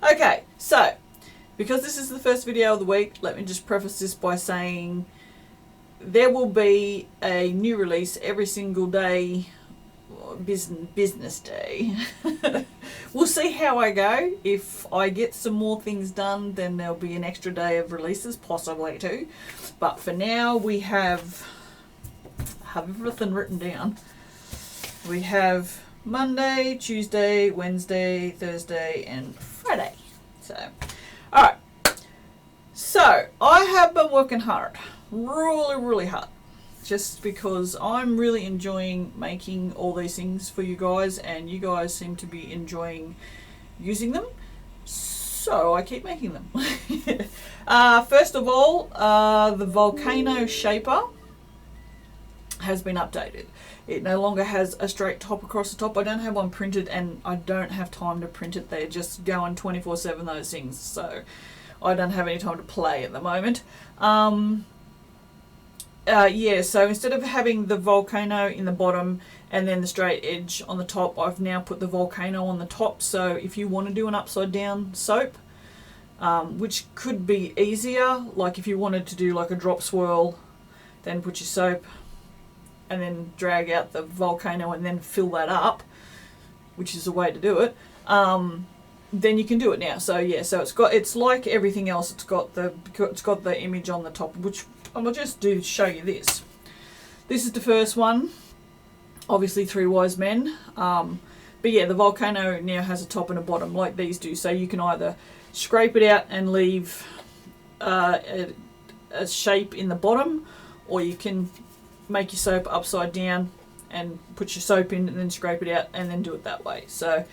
Okay, so because this is the first video of the week, let me just preface this by saying there will be a new release every single day, business day. We'll see how I go. If I get some more things done, then there'll be an extra day of releases, possibly too. But for now, we have everything written down. We have Monday, Tuesday, Wednesday, Thursday, and Friday. So, alright. So, I have been working hard. Really hard. Just because I'm really enjoying making all these things for you guys, and you guys seem to be enjoying using them. So, I keep making them. First of all, the Volcano Shaper has been updated. It no longer has a straight top across the top. I don't have one printed, and I don't have time to print it. They're just going 24/7, those things, so I don't have any time to play at the moment. Yeah, so instead of having the Volcano in the bottom and then the straight edge on the top, I've now put the Volcano on the top. So if you want to do an upside down soap, which could be easier, like if you wanted to do like a drop swirl, then put your soap and then drag out the Volcano and then fill that up, which is the way to do it, then you can do it now. So yeah, so it's like everything else. It's got the image on the top, which I'll just show you this. This is the first one, obviously 3 wise men. But yeah, the Volcano now has a top and a bottom like these do. So you can either scrape it out and leave a shape in the bottom, or you can make your soap upside down and put your soap in and then scrape it out and then do it that way. So,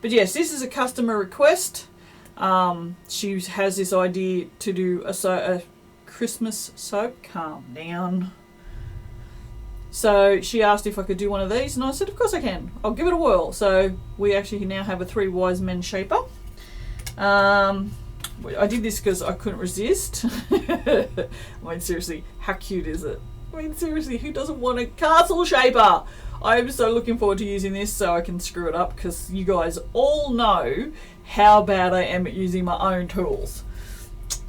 but yes, this is a customer request. She has this idea to do a Christmas soap. Calm down. So she asked if I could do one of these, and I said, of course I can. I'll give it a whirl. So we actually now have a 3 wise men shaper. I did this because I couldn't resist. I mean, seriously, how cute is it? I mean, seriously, who doesn't want a castle shaper? I'm so looking forward to using this so I can screw it up, because you guys all know how bad I am at using my own tools.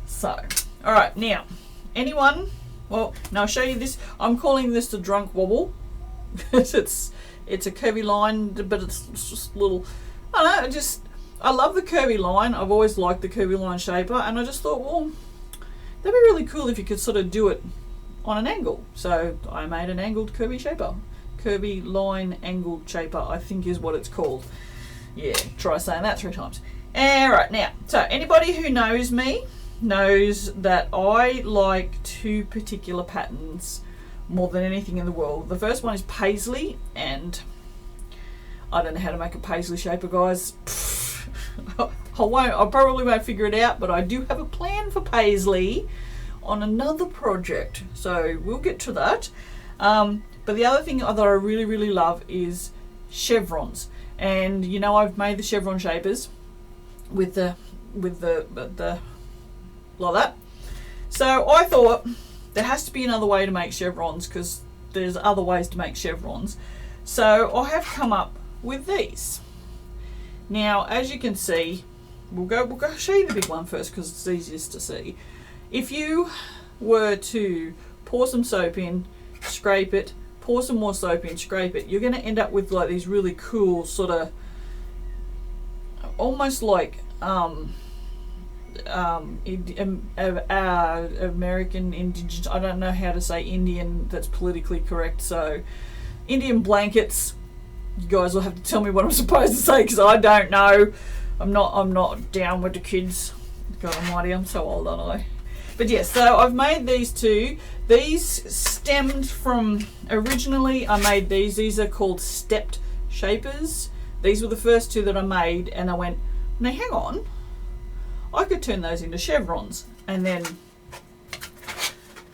So, alright, now, anyone, well, now I'll show you this. I'm calling this the Drunk Wobble. it's a curvy line, but it's just little, I don't know, I love the curvy line. I've always liked the curvy line shaper, and I just thought, well, that'd be really cool if you could sort of do it on an angle. So I made an angled curvy shaper. Curvy line angled shaper, I think is what it's called. Yeah, try saying that 3 times. Alright, now, so anybody who knows me knows that I like 2 particular patterns more than anything in the world. The first one is Paisley, and I don't know how to make a Paisley shaper, guys. I probably won't figure it out, but I do have a plan for Paisley on another project, so we'll get to that. But the other thing that I really love is chevrons, and you know, I've made the chevron shapers with the like that. So I thought there has to be another way to make chevrons, because there's other ways to make chevrons. So I have come up with these. Now, as you can see, we'll go show you the big one first because it's easiest to see. If you were to pour some soap in, scrape it, pour some more soap in, scrape it, you're going to end up with like these really cool sort of almost like American indigenous, I don't know how to say Indian that's politically correct, so Indian blankets. You guys will have to tell me what I'm supposed to say, because I don't know. I'm not down with the kids. God almighty, I'm so old, aren't I? But yes, so I've made these 2. These stemmed from, originally I made these. These are called stepped shapers. These were the first 2 that I made, and I went, now hang on, I could turn those into chevrons. And then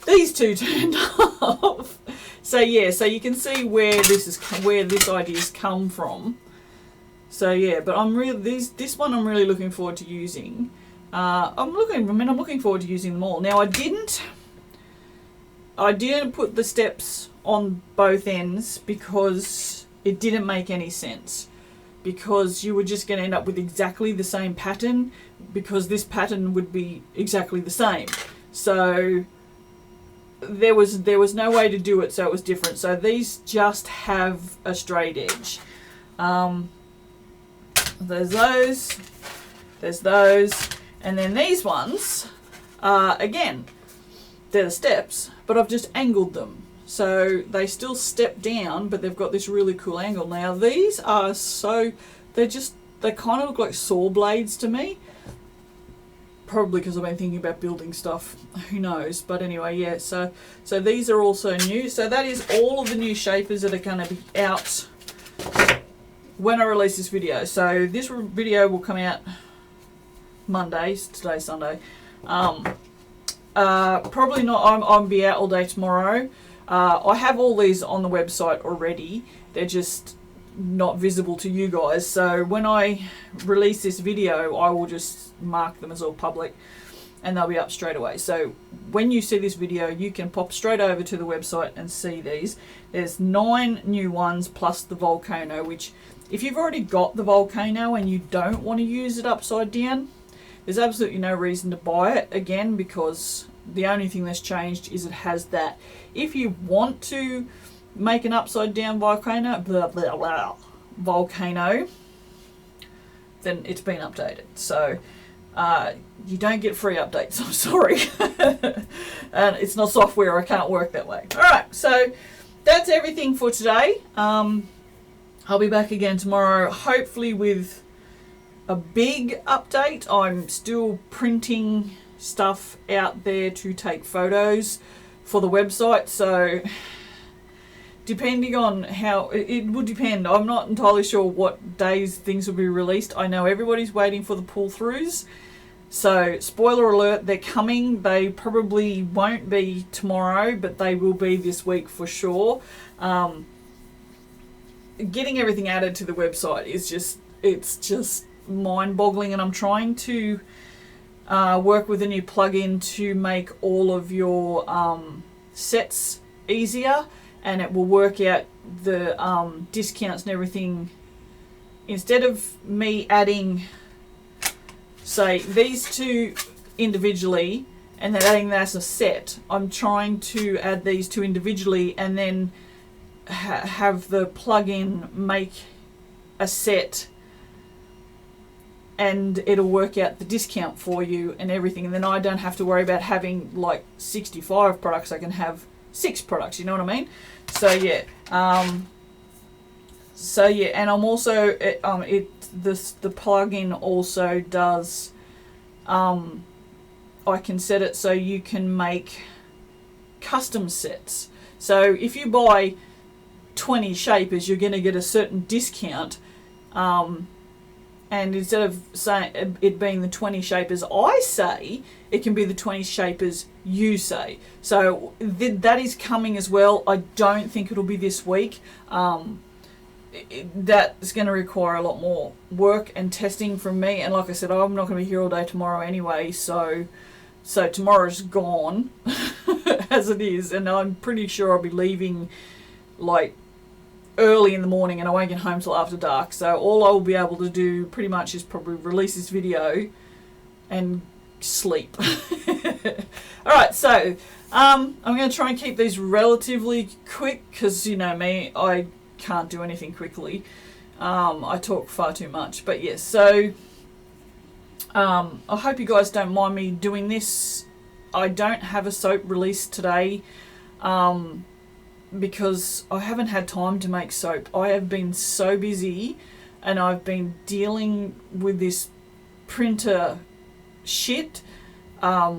these 2 turned up. So yeah, so you can see where this idea's come from. So yeah, but this one I'm really looking forward to using. I'm looking forward to using them all. Now I didn't put the steps on both ends because it didn't make any sense. because you were just going to end up with exactly the same pattern, because this pattern would be exactly the same. So there was no way to do it so it was different. So these just have a straight edge. There's those, and then these ones, again, they're the steps, but I've just angled them. So they still step down, but they've got this really cool angle. Now these are they kind of look like saw blades to me. Probably because I've been thinking about building stuff. Who knows? But anyway, yeah, so these are also new. So that is all of the new shapers that are going to be out when I release this video. So this video will come out Monday. Today's Sunday. Probably not. I'll be out all day tomorrow. I have all these on the website already. They're just not visible to you guys. So when I release this video, I will just mark them as all public, and they'll be up straight away. So when you see this video, you can pop straight over to the website and see these. There's 9 new ones plus the Volcano, which if you've already got the Volcano and you don't want to use it upside down, there's absolutely no reason to buy it again, because the only thing that's changed is it has that. If you want to make an upside down volcano, then it's been updated. So you don't get free updates, I'm sorry. And it's not software, I can't work that way. Alright, so that's everything for today. I'll be back again tomorrow, hopefully with a big update. I'm still printing stuff out there to take photos for the website, so depending on how it would depend. I'm not entirely sure what days things will be released. I know everybody's waiting for the pull-throughs, so spoiler alert, they're coming. They probably won't be tomorrow, but they will be this week for sure. Getting everything added to the website is just mind-boggling, and I'm trying to work with a new plugin to make all of your sets easier, and it will work out the discounts and everything. Instead of me adding, say, these two individually and then adding that as a set, I'm trying to add these two individually and then have the plugin make a set, and it'll work out the discount for you and everything, and then I don't have to worry about having like 65 products. I can have 6 products, you know what I mean? So yeah, and I'm also the plugin also does I can set it so you can make custom sets. So if you buy 20 shapers, you're going to get a certain discount, and instead of saying it being the 20 shapers I say, it can be the 20 shapers you say. So that is coming as well. I don't think it'll be this week. That is going to require a lot more work and testing from me, and like I said, I'm not going to be here all day tomorrow anyway, so tomorrow's gone as it is, and I'm pretty sure I'll be leaving like early in the morning and I won't get home till after dark. So all I will be able to do pretty much is probably release this video and sleep. Alright, so I'm going to try and keep these relatively quick, because you know me, I can't do anything quickly. I talk far too much. But yes, so I hope you guys don't mind me doing this. I don't have a soap release today, because I haven't had time to make soap. I have been so busy, and I've been dealing with this printer shit,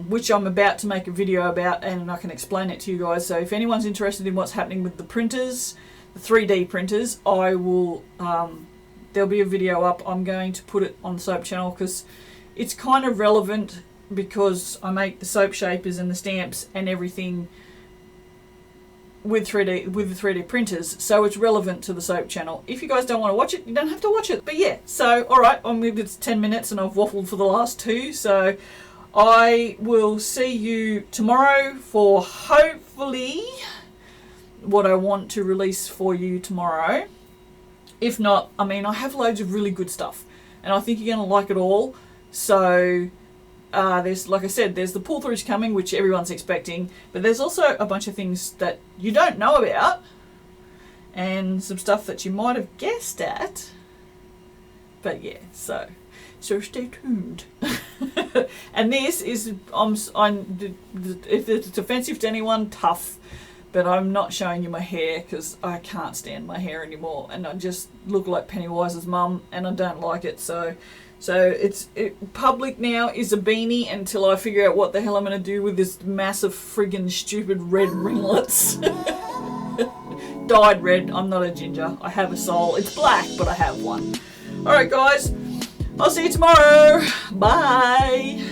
which I'm about to make a video about, and I can explain it to you guys. So if anyone's interested in what's happening with the printers, the 3D printers, I will there'll be a video up. I'm going to put it on the Soap channel because it's kind of relevant, because I make the soap shapers and the stamps and everything with the 3D printers, so it's relevant to the Soap channel. If you guys don't want to watch it, you don't have to watch it. But yeah, so alright, it's 10 minutes and I've waffled for the last 2, so I will see you tomorrow for hopefully what I want to release for you tomorrow. If not, I mean, I have loads of really good stuff, and I think you're going to like it all. So there's, like I said, there's the pull-throughs coming, which everyone's expecting, but there's also a bunch of things that you don't know about, and some stuff that you might have guessed at. But yeah, so stay tuned. And this is, if it's offensive to anyone, tough. But I'm not showing you my hair because I can't stand my hair anymore, and I just look like Pennywise's mum, and I don't like it. So public now is a beanie until I figure out what the hell I'm going to do with this massive friggin' stupid red ringlets. Dyed red. I'm not a ginger. I have a soul. It's black, but I have one. All right, guys. I'll see you tomorrow. Bye.